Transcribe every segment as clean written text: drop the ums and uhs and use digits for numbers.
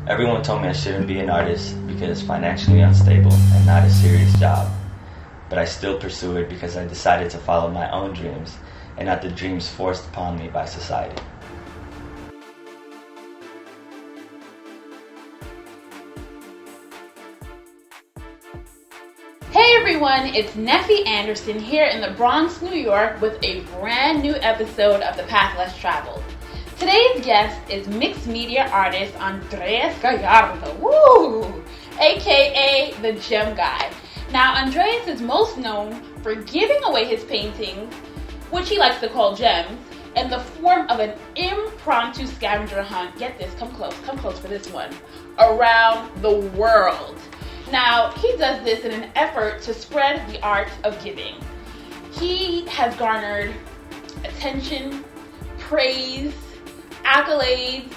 Everyone told me I shouldn't be an artist because it's financially unstable and not a serious job. But I still pursue it because I decided to follow my own dreams and not the dreams forced upon me by society. Hey everyone, it's Neffy Anderson here in the Bronx, New York with a brand new episode of The Path Less Traveled. Today's guest is mixed media artist Andreas Gallardo, woo, aka the Gem Guy. Now Andreas is most known for giving away his paintings, which he likes to call gems, in the form of an impromptu scavenger hunt, get this, come close for this one, around the world. Now, he does this in an effort to spread the art of giving. He has garnered attention, praise, accolades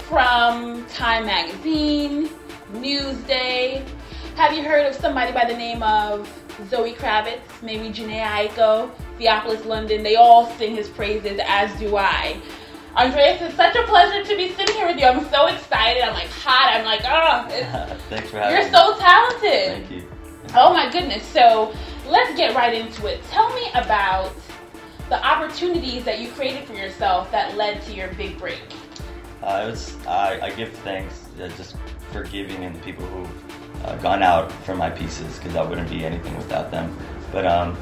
from Time Magazine, Newsday. Have you heard of somebody by the name of Zoe Kravitz, maybe Janae Aiko, Theophilus London? They all sing his praises, as do I. Andreas, it's such a pleasure to be sitting here with you. I'm so excited. I'm like hot. I'm like, Thanks for having me. You're so talented. Thank you. Oh my goodness. So let's get right into it. Tell me about the opportunities that you created for yourself that led to your big break. I give thanks just for giving and the people who've gone out for my pieces, because I wouldn't be anything without them. But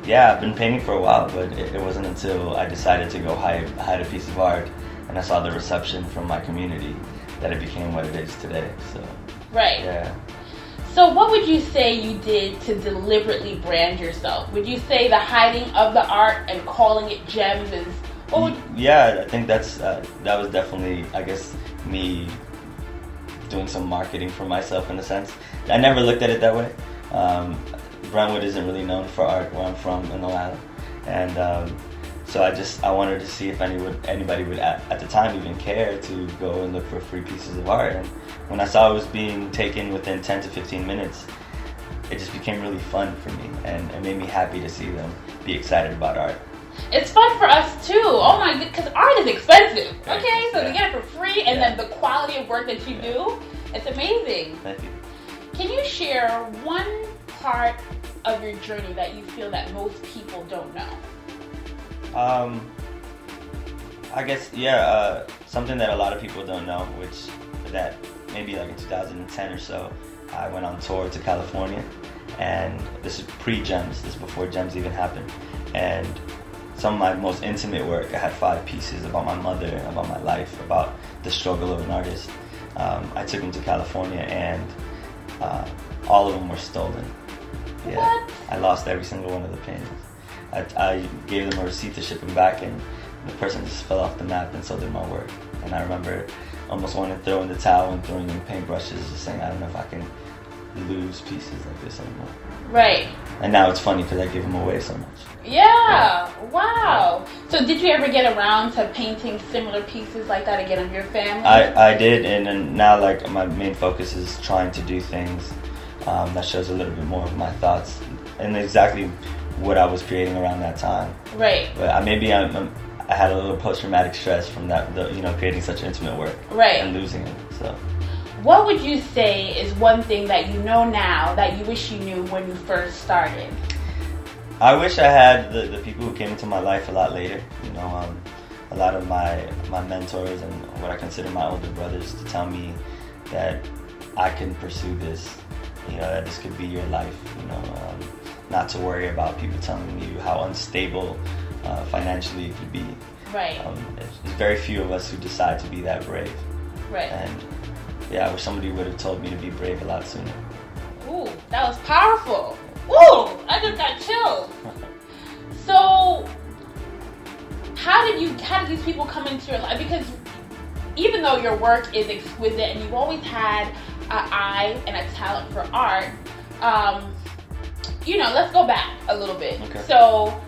yeah, I've been painting for a while, but it wasn't until I decided to go hide a piece of art and I saw the reception from my community that it became what it is today. So right. Yeah. So what would you say you did to deliberately brand yourself? Would you say the hiding of the art and calling it gems is... Yeah, I think that was definitely, I guess, me doing some marketing for myself in a sense. I never looked at it that way. Brentwood isn't really known for art where I'm from in Atlanta, and so I wanted to see if anybody would at the time even care to go and look for free pieces of art. And when I saw it was being taken within 10 to 15 minutes, it just became really fun for me, and it made me happy to see them be excited about art. It's fun for us too. Oh my god, because art is expensive. Okay, so to get it for free, and then the quality of work that you do, it's amazing. Thank you. Can you share one part of your journey that you feel that most people don't know? I guess, something that a lot of people don't know, that maybe like in 2010 or so, I went on tour to California, and this is pre-Gems, this is before Gems even happened, and some of my most intimate work, I had 5 pieces about my mother, about my life, about the struggle of an artist. I took them to California, and all of them were stolen. Yeah, what? I lost every single one of the paintings. I gave them a receipt to ship them back, and the person just fell off the map, and so did my work. And I remember almost wanting to throw in the towel and throwing in paintbrushes, just saying, I don't know if I can lose pieces like this anymore. Right. And now it's funny because I give them away so much. Yeah, wow. So did you ever get around to painting similar pieces like that again of your family? I did, and then now like my main focus is trying to do things that shows a little bit more of my thoughts and exactly what I was creating around that time. Right. But I had a little post-traumatic stress from that, creating such intimate work. Right. And losing it. So. What would you say is one thing that you know now that you wish you knew when you first started? I wish I had the people who came into my life a lot later. A lot of my mentors and what I consider my older brothers to tell me that I can pursue this. That this could be your life. Not to worry about people telling you how unstable financially it could be. Right. There's very few of us who decide to be that brave. Right. And yeah, I wish somebody would have told me to be brave a lot sooner. Ooh, that was powerful. Ooh, I just got chills. So, how did these people come into your life? Because even though your work is exquisite and you've always had an eye and a talent for art, let's go back a little bit. Okay. So,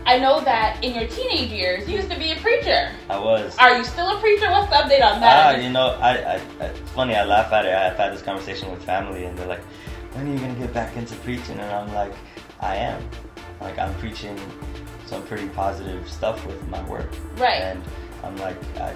I know that in your teenage years, you used to be a preacher. I was. Are you still a preacher? What's the update on that? It's funny, I laugh at it. I've had this conversation with family, and they're like, when are you going to get back into preaching? And I'm like, I am. Like, I'm preaching some pretty positive stuff with my work. Right. And I'm like, I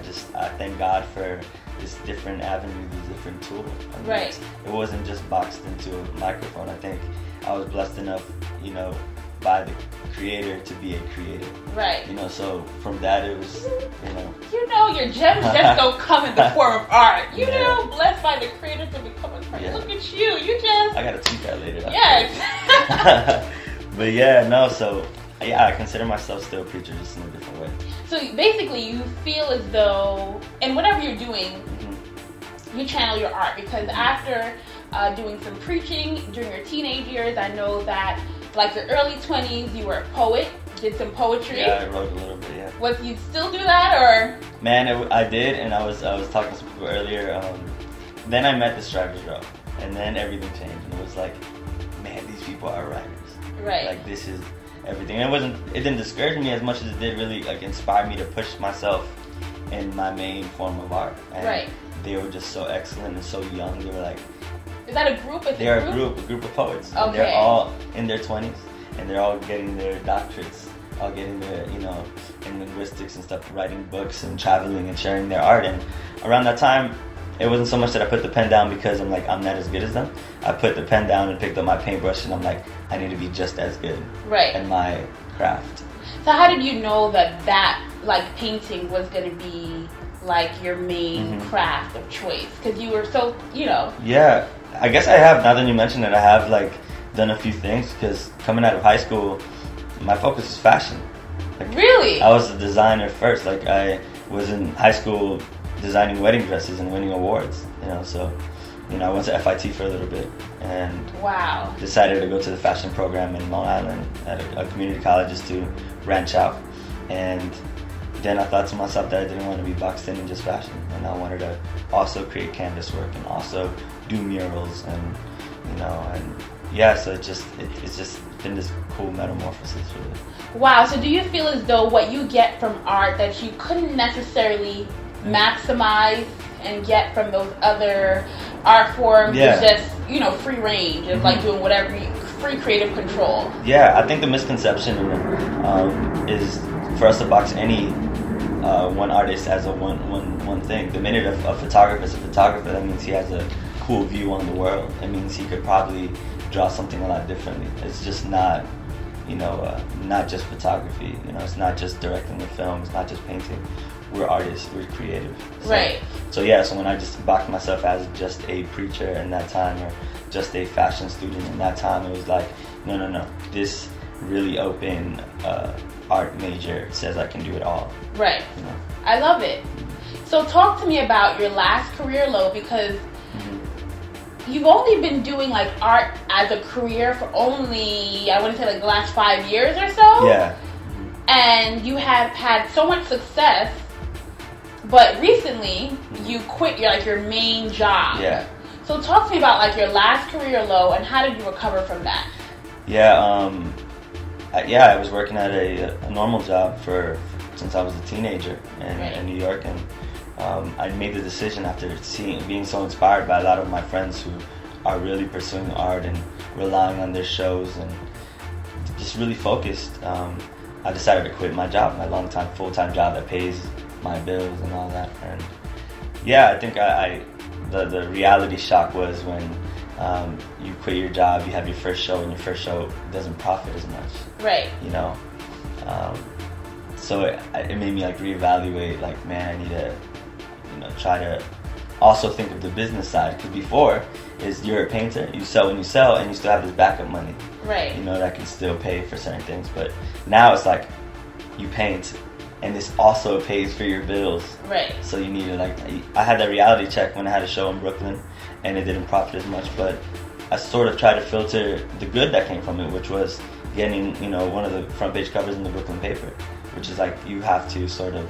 thank God for this different avenue, this different tool. I mean, Right. It wasn't just boxed into a microphone. I think I was blessed enough, you know, by the creator to be a creator. Right. You know, so from that it was, you know. You know, your gems just don't come in the form of art. You Yeah. know, blessed by the creator to become a creator. Yeah. Look at you. You just. I gotta tweet that later. Yes. But yeah, no, so yeah, I consider myself still a preacher, just in a different way. So basically, you feel as though, and whatever you're doing, you channel your art, because after doing some preaching during your teenage years, I know that like your early 20s, you were a poet, did some poetry. Yeah, I wrote a little bit, yeah. Was you still do that, or? Man, I did, and I was talking to some people earlier. Then I met this driver's girl, and then everything changed, and it was like, man, these people are writers. Right. Like this is everything. And it didn't discourage me as much as it did really like inspire me to push myself in my main form of art. And right. They were just so excellent and so young. They were like, is that a group? They're a group of poets. Okay. And they're all in their 20s, and they're all getting their doctorates, all getting their, you know, in linguistics and stuff, writing books and traveling and sharing their art. And around that time, it wasn't so much that I put the pen down because I'm like, I'm not as good as them. I put the pen down and picked up my paintbrush, and I'm like, I need to be just as good right. in my craft. So how did you know that like painting was going to be like your main craft of choice? Because you were so, you know. Yeah, I guess I have, now that you mention it, I have like done a few things, because coming out of high school, my focus is fashion. Like, really? I was a designer first. Like I was in high school designing wedding dresses and winning awards, you know, so, you know, I went to FIT for a little bit and wow. decided to go to the fashion program in Long Island at a community college just to branch out. And then I thought to myself that I didn't want to be boxed in just fashion, and I wanted to also create canvas work and also do murals, and you know, and yeah, so it's just been this cool metamorphosis really. Wow, so do you feel as though what you get from art that you couldn't necessarily maximize and get from those other art forms is just, you know, free range, it's like doing whatever, free creative control? Yeah, I think the misconception is for us to box any one artist as a one thing. The minute a photographer is a photographer, that means he has a cool view on the world. It means he could probably draw something a lot differently. It's just not, you know, not just photography. You know, it's not just directing the film. It's not just painting. We're artists. We're creative. So, right. So yeah. So when I just boxed myself as just a preacher in that time, or just a fashion student in that time, it was like, no. This really open art major says I can do it all. Right. You know? I love it. So talk to me about your last career low, because you've only been doing like art as a career for only, I want to say like the last 5 years or so. Yeah. And you have had so much success, but recently you quit your main job. Yeah. So talk to me about like your last career low and how did you recover from that? Yeah. I was working at a normal job since I was a teenager in New York, and I made the decision after being so inspired by a lot of my friends who are really pursuing art and relying on their shows and just really focused. I decided to quit my job, my long-time full-time job that pays my bills and all that. And yeah, I think the reality shock was when you quit your job, you have your first show, and your first show doesn't profit as much. Right. You know, so it made me like reevaluate. Like, man, I need to, you know, try to also think of the business side. Because before is you're a painter, you sell when you sell, and you still have this backup money. Right. You know, that can still pay for certain things. But now it's like you paint, and this also pays for your bills. Right. So you need to I had that reality check when I had a show in Brooklyn, and it didn't profit as much, but I sort of tried to filter the good that came from it, which was getting, you know, one of the front page covers in the Brooklyn paper, which is like you have to sort of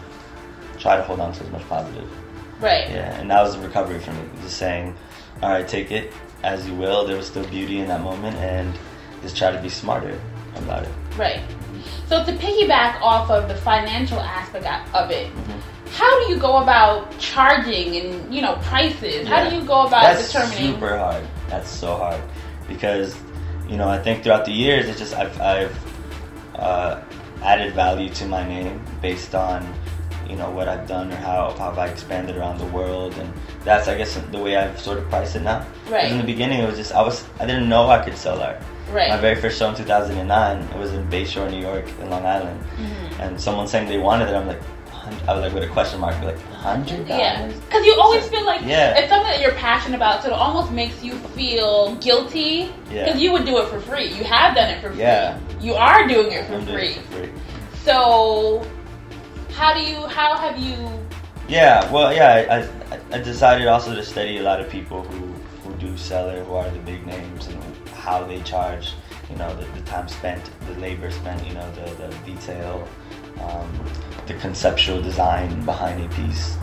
try to hold on to as much positive. Right. Yeah, and that was a recovery for me. Just saying, all right, take it as you will. There was still beauty in that moment, and just try to be smarter about it. Right. So to piggyback off of the financial aspect of it, how do you go about charging and, you know, prices? How do you go about determining? That's super hard. That's so hard because, you know, I think throughout the years, it's just I've added value to my name based on, you know, what I've done or how I expanded around the world, and that's, I guess, the way I've sort of priced it now. Right. In the beginning, it was just I didn't know I could sell art. Right. My very first show in 2009, it was in Bayshore, New York, in Long Island, and someone saying they wanted it. I'm like, I was like with a question mark, like $100. Yeah, because you always feel like yeah. it's something that you're passionate about, so it almost makes you feel guilty. Because you would do it for free. You have done it for free. Yeah. You are doing it for I'm free. doing it for free. So, how have you? Yeah, well, yeah, I decided also to study a lot of people who do sell it, who are the big names, and how they charge, you know, the time spent, the labor spent, you know, the detail, the conceptual design behind a piece.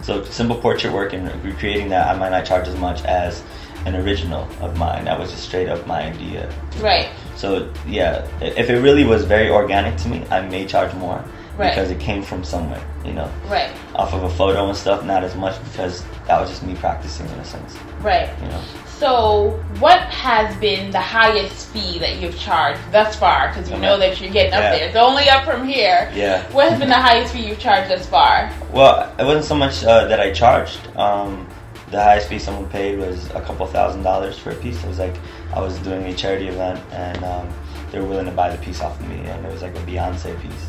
So simple portrait work and recreating that, I might not charge as much as an original of mine. That was just straight up my idea. Right. So yeah, if it really was very organic to me, I may charge more. Right. Because it came from somewhere, you know. Right. Off of a photo and stuff, not as much because that was just me practicing in a sense. Right. You know. So, what has been the highest fee that you've charged thus far? Because you know that you're getting up there. It's only up from here. Yeah. What has been the highest fee you've charged thus far? Well, it wasn't so much that I charged. The highest fee someone paid was a couple $1,000s for a piece. It was like I was doing a charity event and they were willing to buy the piece off of me, and it was like a Beyonce piece.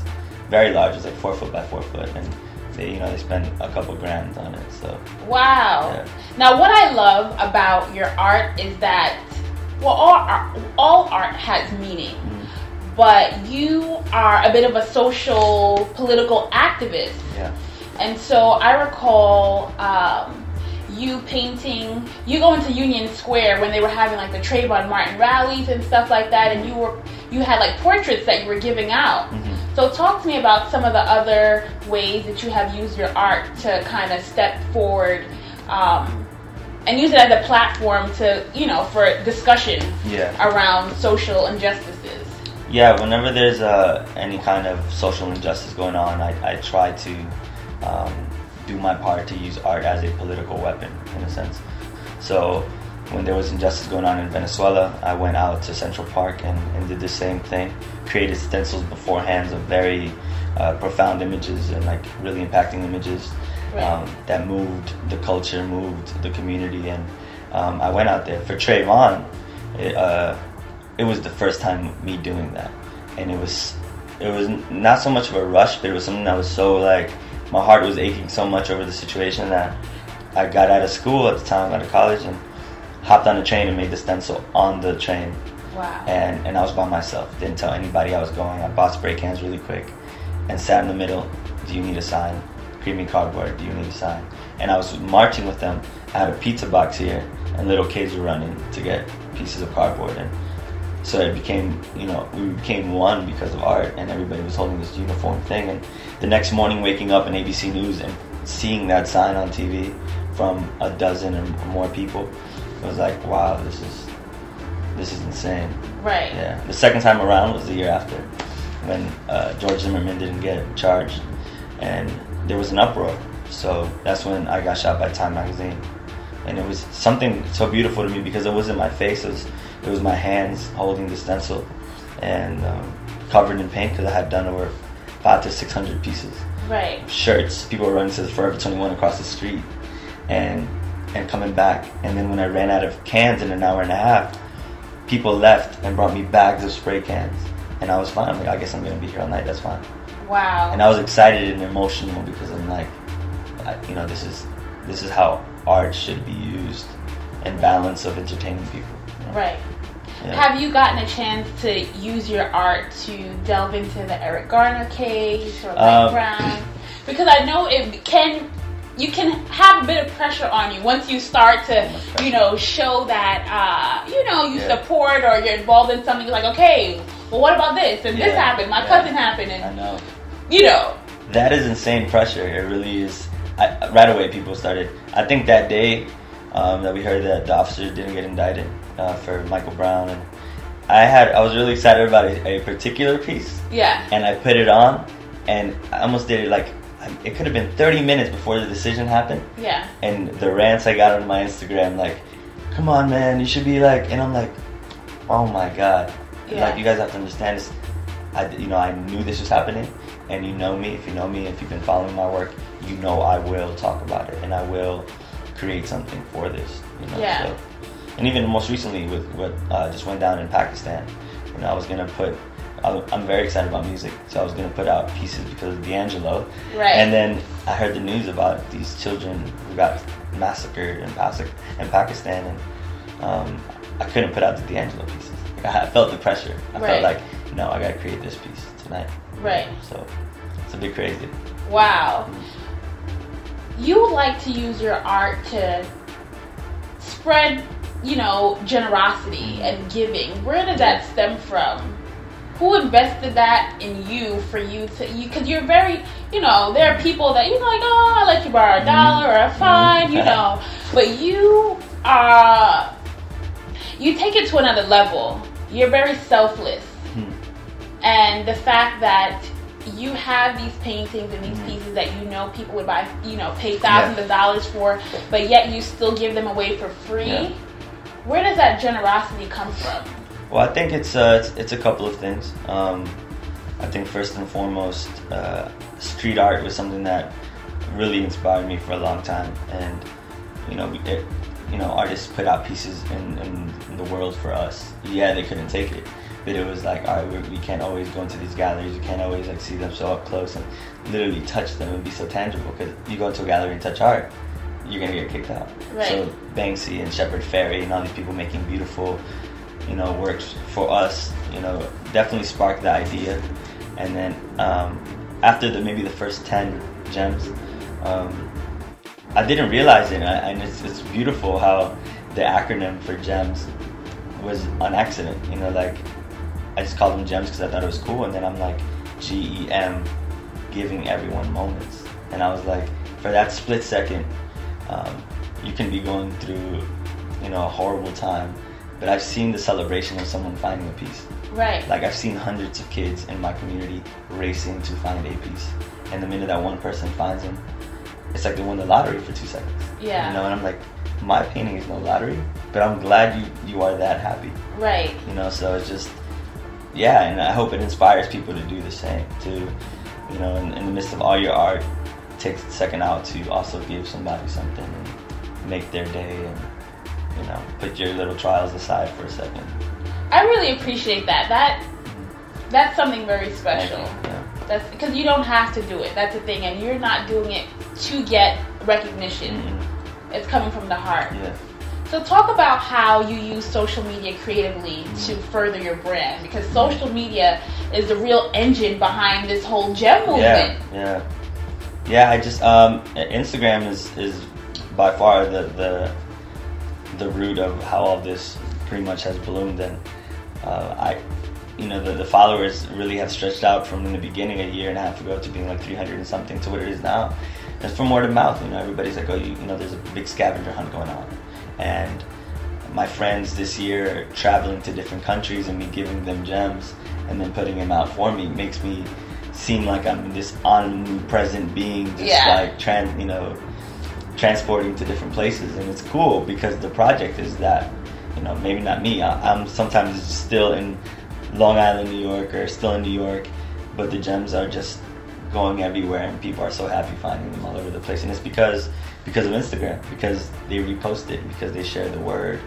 Very large, it was like 4 foot by 4 foot, and they spent a couple grand on it. So wow. Yeah. Now, what I love about your art is that, well, all art has meaning, but you are a bit of a social, political activist. Yeah. And so I recall you painting. You go into Union Square when they were having like the Trayvon Martin rallies and stuff like that, and you had like portraits that you were giving out. So talk to me about some of the other ways that you have used your art to kind of step forward and use it as a platform to, you know, for discussion around social injustices. Yeah, whenever there's any kind of social injustice going on, I try to do my part to use art as a political weapon, in a sense. So when there was injustice going on in Venezuela, I went out to Central Park and did the same thing. Created stencils beforehand of very profound images and like really impacting images that moved the culture, moved the community, and I went out there. For Trayvon, it was the first time me doing that, and it was not so much of a rush, but it was something that was so like, my heart was aching so much over the situation that I got out of school at the time, out of college, and hopped on a train and made the stencil on the train. Wow. And I was by myself. Didn't tell anybody I was going. I bought spray cans really quick and sat in the middle. Do you need a sign? Creamy cardboard. Do you need a sign? And I was marching with them. I had a pizza box here, and little kids were running to get pieces of cardboard. And so it became, you know, we became one because of art, and everybody was holding this uniform thing. And the next morning, waking up in ABC News and seeing that sign on TV from a dozen or more people, it was like, wow, this is insane. Right. Yeah. The second time around was the year after, when George Zimmerman didn't get charged, and there was an uproar. So that's when I got shot by Time magazine, and it was something so beautiful to me because it wasn't my face; it was my hands holding the stencil, and covered in paint because I had done over 500 to 600 pieces. Right. Shirts. People were running to the Forever 21 across the street, and coming back. And then when I ran out of cans in an hour and a half, people left and brought me bags of spray cans, and I was fine. I'm like, I guess I'm gonna be here all night. That's fine. Wow. And I was excited and emotional because I'm like, you know, this is how art should be used in balance of entertaining people. You know? Right. Yeah. Have you gotten a chance to use your art to delve into the Eric Garner case or Mike Brown? Because I know you can have a bit of pressure on you once you start to, you know, show that, you know, you support or you're involved in something. You're like, okay, well, what about this? And this happened. My cousin happened. And, I know. You know. That is insane pressure. It really is. Right away, people started. I think that day that we heard that the officers didn't get indicted for Michael Brown, and I was really excited about a particular piece. Yeah. And I put it on, and I almost did it like, it could have been 30 minutes before the decision happened. Yeah. And the rants I got on my Instagram, like, come on, man, you should be like, and I'm like, oh my God. Yeah. Like, you guys have to understand this. I knew this was happening, and you know me, if you've been following my work, you know I will talk about it, and I will create something for this, you know. Yeah. So, and even most recently with what just went down in Pakistan, you know, I was gonna put. I'm very excited about music, so I was gonna put out pieces because of D'Angelo. Right. And then I heard the news about these children who got massacred in Pakistan, and I couldn't put out the D'Angelo pieces. Like, I felt the pressure. I felt like, no, I gotta create this piece tonight. Right. So it's a bit crazy. Wow. You like to use your art to spread, you know, generosity and giving. Where did that stem from? Who invested that in you for you to, because you're very, you know, there are people that, you know, like, oh, I'll let you borrow $1 or a fine, you know, but you take it to another level. You're very selfless. And the fact that you have these paintings and these pieces that you know people would buy, you know, pay thousands of dollars for, but yet you still give them away for free. Where does that generosity come from? Well, I think it's a couple of things. I think first and foremost, street art was something that really inspired me for a long time, and you know, artists put out pieces in the world for us. Yeah, they couldn't take it, but it was like, all right, we can't always go into these galleries. You can't always like see them so up close and literally touch them and be so tangible. Because you go into a gallery and touch art, you're gonna get kicked out. Right. So Banksy and Shepard Fairey and all these people making beautiful, you know, works for us, you know, definitely sparked the idea. And then after maybe the first 10 gems, I didn't realize it, and it's beautiful how the acronym for gems was on accident. You know, like I just called them gems because I thought it was cool, and then I'm like, GEM, giving everyone moments. And I was like, for that split second, you can be going through, you know, a horrible time, but I've seen the celebration of someone finding a piece. Right. Like I've seen hundreds of kids in my community racing to find a piece, and the minute that one person finds them, it's like they won the lottery for 2 seconds. Yeah. You know, and I'm like, my painting is no lottery, but I'm glad you are that happy. Right. You know, so it's just, yeah, and I hope it inspires people to do the same, to, you know, in the midst of all your art, take a second out to also give somebody something and make their day, and, you know, put your little trials aside for a second. I really appreciate that. That's something very special. Yeah. That's because you don't have to do it. That's the thing, and you're not doing it to get recognition. It's coming from the heart. Yeah. So talk about how you use social media creatively to further your brand, because social media is the real engine behind this whole gem movement. Yeah. I just Instagram is by far the root of how all this pretty much has bloomed, and you know, the followers really have stretched out from in the beginning a year and a half ago to being like 300 and something to what it is now. It's from word of mouth. You know, everybody's like, oh, you know, there's a big scavenger hunt going on. And my friends this year traveling to different countries and me giving them gems and then putting them out for me makes me seem like I'm this omnipresent being, just like transporting to different places. And it's cool because the project is that, you know, maybe not me. I'm sometimes still in Long Island, New York, or still in New York, but the gems are just going everywhere, and people are so happy finding them all over the place. And it's because of Instagram, because they repost it, because they share the word,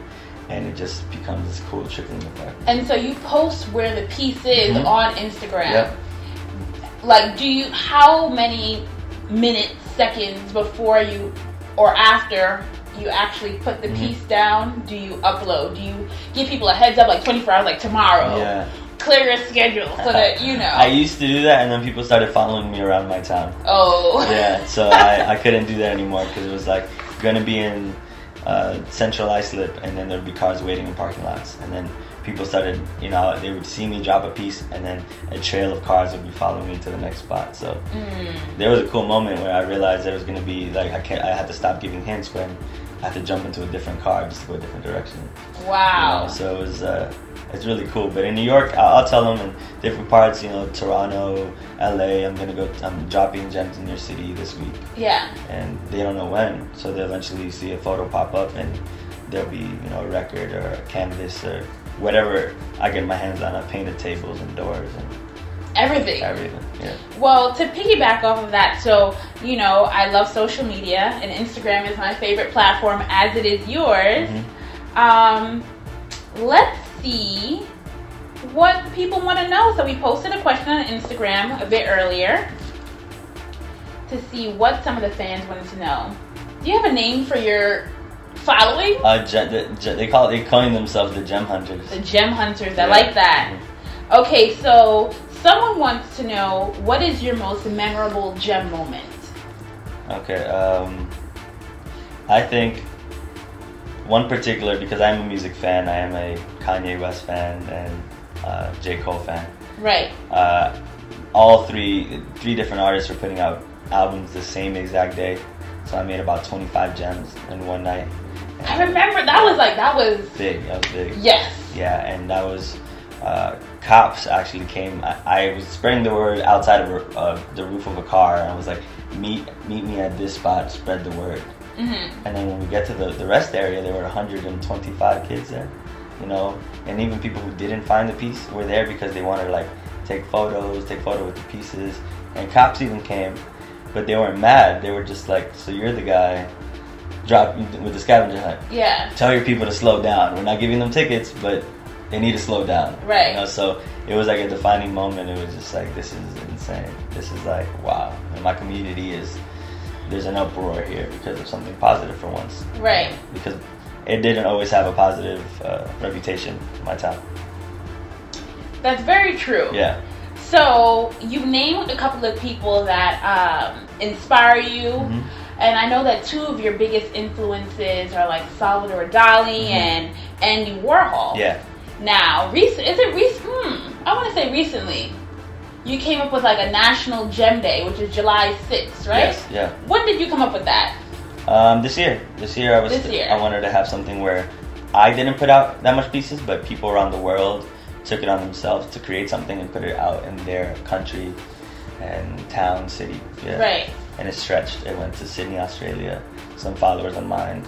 and it just becomes this cool trickling effect. And so you post where the piece is on Instagram. Yep. Like, how many minutes, seconds before you or after you actually put the piece down do you upload? Do you give people a heads up, like 24 hours, like tomorrow? Yeah. Clear your schedule so that you know. I used to do that, and then people started following me around my town. Oh. Yeah, so I couldn't do that anymore because it was like gonna be in Central Islip, and then there'd be cars waiting in parking lots, and then people started, you know, they would see me drop a piece, and then a trail of cars would be following me to the next spot. So there was a cool moment where I realized that it was gonna be like I had to stop giving hints when I had to jump into a different car just to go a different direction. Wow. You know, so it was it's really cool. But in New York, I'll tell them in different parts, you know, Toronto, LA, I'm dropping gems in your city this week. Yeah. And they don't know when, so they'll eventually see a photo pop up, and there'll be, you know, a record or a canvas or whatever I get my hands on. I painted tables and doors. Everything. Everything, yeah. Well, to piggyback off of that, so, you know, I love social media, and Instagram is my favorite platform, as it is yours. Let's see what people want to know. So we posted a question on Instagram a bit earlier to see what some of the fans wanted to know. Do you have a name for your following? They calling themselves the Gem Hunters. The Gem Hunters. I like that. Okay, so someone wants to know, what is your most memorable gem moment? Okay, I think one particular, because I'm a music fan, I am a Kanye West fan and J. Cole fan. Right. All three different artists were putting out albums the same exact day, so I made about 25 gems in one night. And I remember that was big. That was big. Yes. Yeah, and that was cops actually came. I was spreading the word outside of the roof of a car, and I was like, meet me at this spot, spread the word. And then when we get to the rest area, there were 125 kids there, you know, and even people who didn't find the piece were there because they wanted to like take photo with the pieces, and cops even came, but they weren't mad. They were just like, so you're the guy, drop with the scavenger hunt. Yeah. Tell your people to slow down. We're not giving them tickets, but they need to slow down. Right. You know, so it was like a defining moment. It was just like, this is insane. This is like, wow. And my community there's an uproar here because of something positive for once. Right. Because it didn't always have a positive reputation in my town. That's very true. Yeah. So you named a couple of people that inspire you. And I know that two of your biggest influences are like Salvador Dali and Andy Warhol. Yeah. Now, I want to say recently, you came up with like a National Gem Day, which is July 6th, right? Yes, yeah. When did you come up with that? This year I wanted to have something where I didn't put out that much pieces, but people around the world took it on themselves to create something and put it out in their country and town, city. Yeah. Right. And it stretched. It went to Sydney, Australia. Some followers of mine,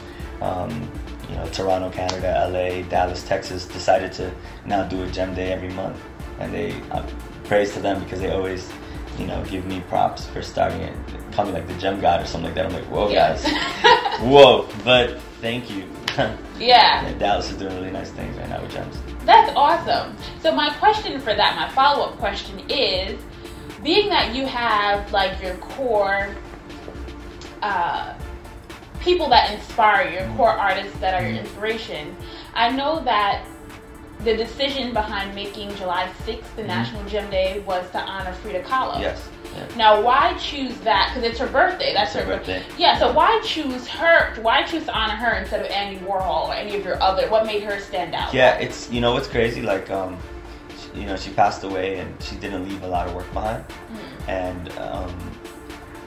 you know, Toronto, Canada, LA, Dallas, Texas, decided to now do a gem day every month. And they, praise to them because they always, you know, give me props for starting it. They call me like the gem god or something like that. I'm like, whoa, guys. Whoa, but thank you. Yeah. Dallas is doing really nice things right now with gems. That's awesome. So my question for that, my follow-up question is, being that you have like your core people that inspire, your core artists that are your inspiration, I know that the decision behind making July 6th the National Gem Day was to honor Frida Kahlo. Yes. Yeah. Now, why choose that? Because it's her birthday. That's her birthday. Yeah. So why choose her? Why choose to honor her instead of Andy Warhol or any of your other? What made her stand out? Yeah, it's, you know, what's crazy, like you know, she passed away and she didn't leave a lot of work behind. And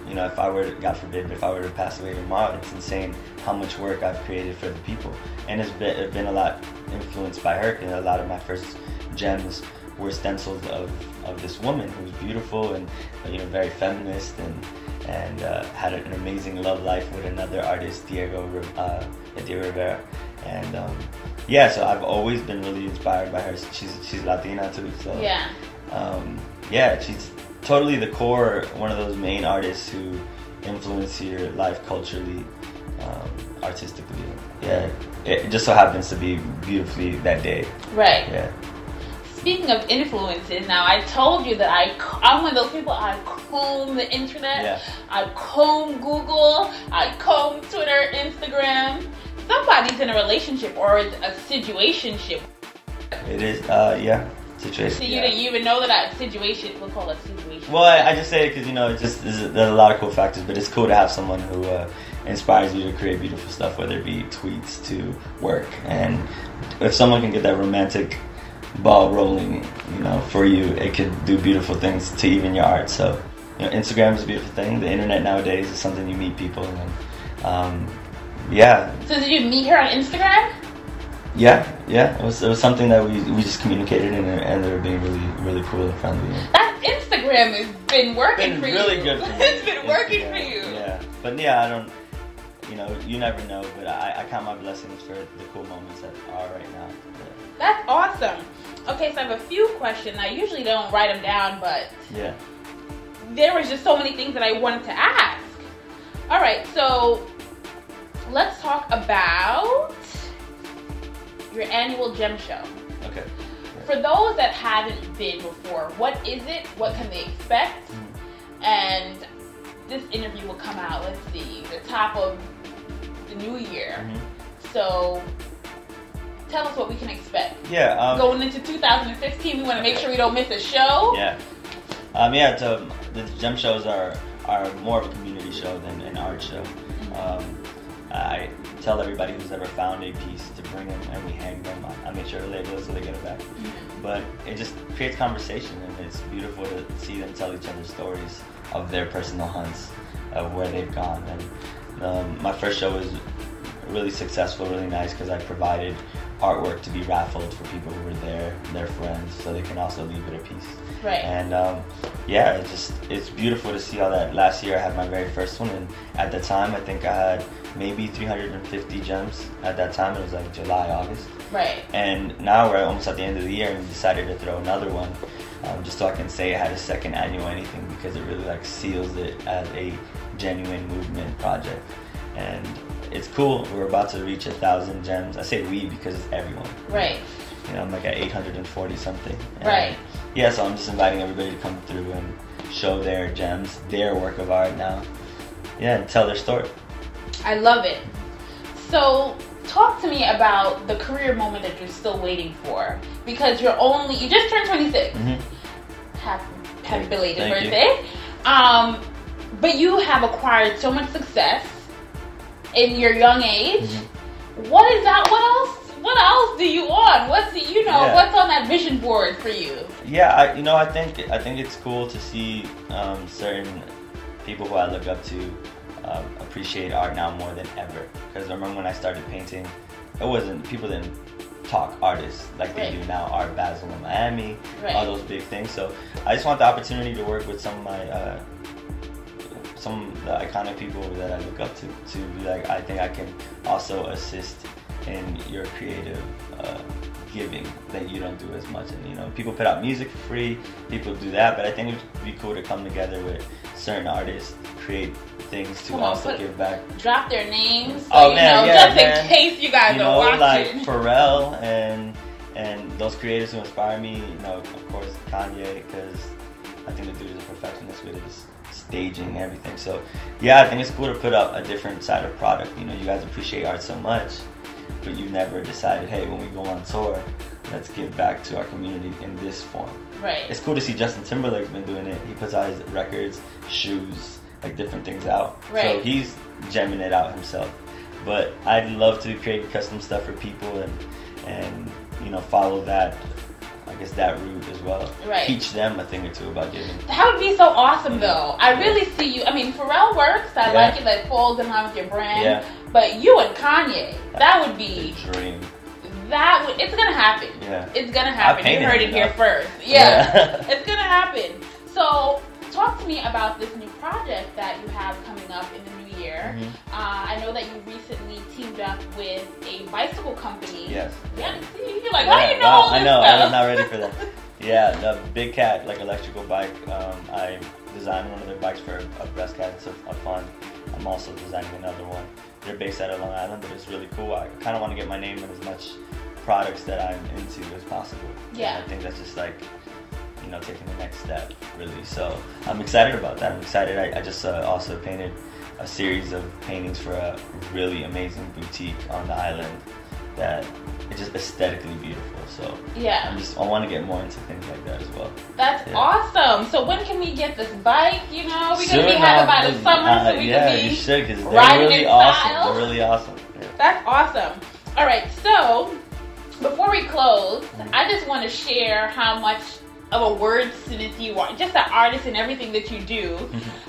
you know, if I were to, God forbid, if I were to pass away tomorrow, it's insane how much work I've created for the people. And it's been a lot influenced by her, because a lot of my first gems were stencils of this woman who was beautiful and, you know, very feminist and had an amazing love life with another artist, Diego Rivera. And yeah, so I've always been really inspired by her. She's Latina too, so yeah, yeah, she's totally the core, one of those main artists who influence your life culturally, artistically. Yeah, it just so happens to be beautifully that day. Right. Yeah. Speaking of influences, now I told you that I'm one of those people, I comb the internet, Yeah. I comb Google, I comb Twitter, Instagram. Somebody's in a relationship or a situationship. It is, yeah, situation. So you yeah. didn't even know that situation, we'll call it situation. Well, I just say it because, you know, there's a lot of cool factors, but it's cool to have someone who inspires you to create beautiful stuff, whether it be tweets to work. And if someone can get that romantic ball rolling, you know, for you, it could do beautiful things to even your art. So, you know, Instagram is a beautiful thing. The internet nowadays is something you meet people, and yeah. So did you meet her on Instagram? Yeah. It was something that we just communicated and it ended up being really cool and friendly. That Instagram has been working for really you. Good for me. It's been working for you. Yeah, but yeah, you know, you never know, but I count my blessings for the cool moments that are right now. Yeah. That's awesome. Okay, so I have a few questions. I usually don't write them down, but yeah, there was just so many things that I wanted to ask. All right, so let's talk about your annual gem show. Okay. For those that haven't been before, what is it? What can they expect? And this interview will come out, let's see, the top of the new year. So tell us what we can expect. Yeah. Going into 2015, we want to make sure we don't miss a show. Yeah. The gem shows are more of a community show than an art show. I tell everybody who's ever found a piece to bring them, and we hang them. I make sure to label it so they get it back. But it just creates conversation, and it's beautiful to see them tell each other stories of their personal hunts, of where they've gone. And my first show was really successful, really nice, because I provided artwork to be raffled for people who were there, their friends, so they can also leave with a piece. Right. And yeah, it's beautiful to see all that. Last year I had my very first one, and at the time I think I had maybe 350 gems at that time. It was like July, August. Right. And now we're almost at the end of the year, and we decided to throw another one, just so I can say I had a second annual anything, because it really like seals it as a genuine movement project. And it's cool. We're about to reach 1,000 gems. I say we because it's everyone. Right. You know, I'm like at 840 something. And right. Yeah, so I'm just inviting everybody to come through and show their gems, their work of art now. Yeah, and tell their story. I love it. So talk to me about the career moment that you're still waiting for, because you just turned 26. Happy belated birthday. But you have acquired so much success in your young age. What is that? What else do you want? What's on that vision board for you? Yeah, I think it's cool to see certain people who I look up to appreciate art now more than ever. Because I remember when I started painting, people didn't talk artists like they do now. Art Basel in Miami, all those big things. So I just want the opportunity to work with some of my some of the iconic people that I look up to be like, I think I can also assist in your creative giving that you don't do as much. And people put out music for free, people do that, but I think it would be cool to come together with certain artists, create things to also give back. Drop their names, just in case you guys are watching. Like Pharrell and those creators who inspire me. Of course Kanye, because I think the dude is a perfectionist with his staging and everything. So yeah, I think it's cool to put up a different side of product. You guys appreciate art so much, but you never decided, hey, when we go on tour, let's give back to our community in this form. Right. It's cool to see Justin Timberlake's been doing it. He puts out his records, shoes, like different things out. Right. So he's gemming it out himself. But I'd love to create custom stuff for people and follow that, I guess, that route as well. Right. Teach them a thing or two about giving. That would be so awesome, though. I really see you. I mean, Pharrell works. I like it. That falls in line with your brand. Yeah. But you and Kanye, that would be the dream. It's gonna happen. Yeah. It's gonna happen. You heard it here first. It's gonna happen. So talk to me about this new project that you have coming up in the new year. I know that you recently teamed up with a bicycle company. Yes. Yeah. See, you're like, how do you know all this I know. stuff? I was not ready for that. Yeah, the Big Cat, like electrical bike. I designed one of their bikes for a breast cat. It's a fun. I'm also designing another one. They're based out of Long Island, but it's really cool. I kind of want to get my name in as much products that I'm into as possible. Yeah. And I think that's just like, taking the next step, really. So I'm excited about that. I'm excited. I just also painted a series of paintings for a really amazing boutique on the island that is just aesthetically beautiful. So yeah, I want to get more into things like that as well. That's awesome. So when can we get this bike? We're gonna be happy by the summer, so we can be you should, because riding they're really in awesome. style. They're really awesome. Yeah. That's awesome. All right, so before we close, I just want to share how much of a wordsmith you are, just an artist in everything that you do.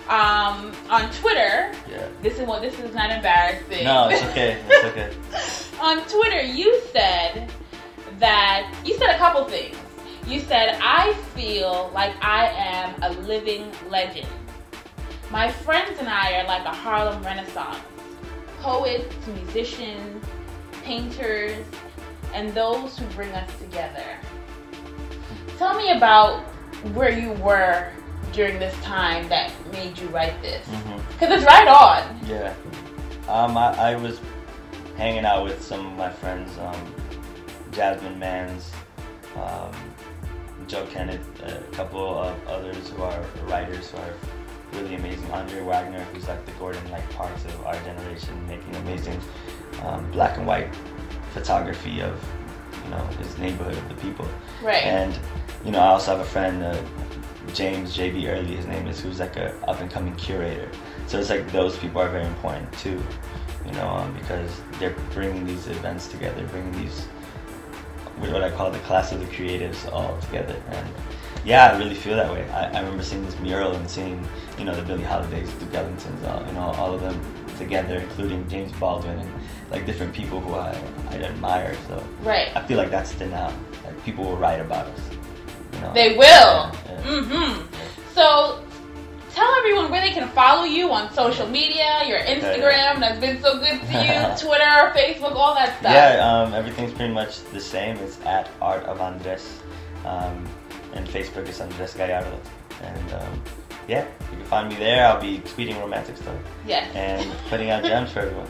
On Twitter, this is not embarrassing. No, it's okay. It's okay. On Twitter, you said a couple things. You said, I feel like I am a living legend. My friends and I are like a Harlem Renaissance. poets, musicians, painters, and those who bring us together. Tell me about where you were during this time that made you write this. Because it's right on. Yeah. I was hanging out with some of my friends, Jasmine Mans, Joe Kenneth, a couple of others who are writers who are really amazing. Andre Wagner, who's like the Gordon like Parks of our generation, making amazing black and white photography of, you know, his neighborhood of the people. Right. And, you know, I also have a friend, James J.B. Early, his name is, who's like a up and coming curator. So it's like those people are very important too, you know, because they're bringing these events together, bringing these, what I call the class of the creatives all together. And yeah, I really feel that way. I remember seeing this mural and seeing, you know, the Billie Holidays, Duke Ellingtons, you know, all of them together, including James Baldwin and like different people who I admire. So right. I feel like that's the now. Like people will write about us. You know? They will. Yeah. So tell everyone where they can follow you on social media, your Instagram that's been so good to you, Twitter, Facebook, all that stuff. Yeah, everything's pretty much the same. It's at Art of Andres. And Facebook is Andres Gallardo. And yeah, you can find me there. I'll be tweeting romantic stuff. Yes. And putting out gems for everyone.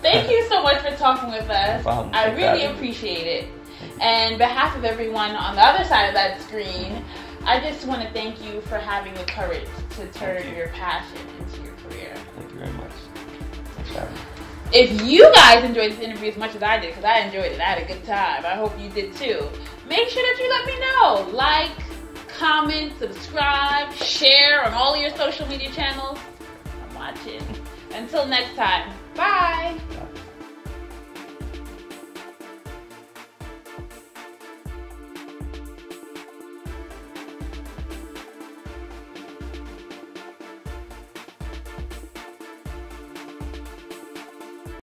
Thank you so much for talking with us. No problem. I really appreciate it. And on behalf of everyone on the other side of that screen, I just want to thank you for having the courage to turn your passion into your career. Thank you very much. Thanks for having me. If you guys enjoyed this interview as much as I did, because I enjoyed it, I had a good time. I hope you did too. Make sure that you let me know. Like, comment, subscribe, share on all of your social media channels. I'm watching. Until next time, bye.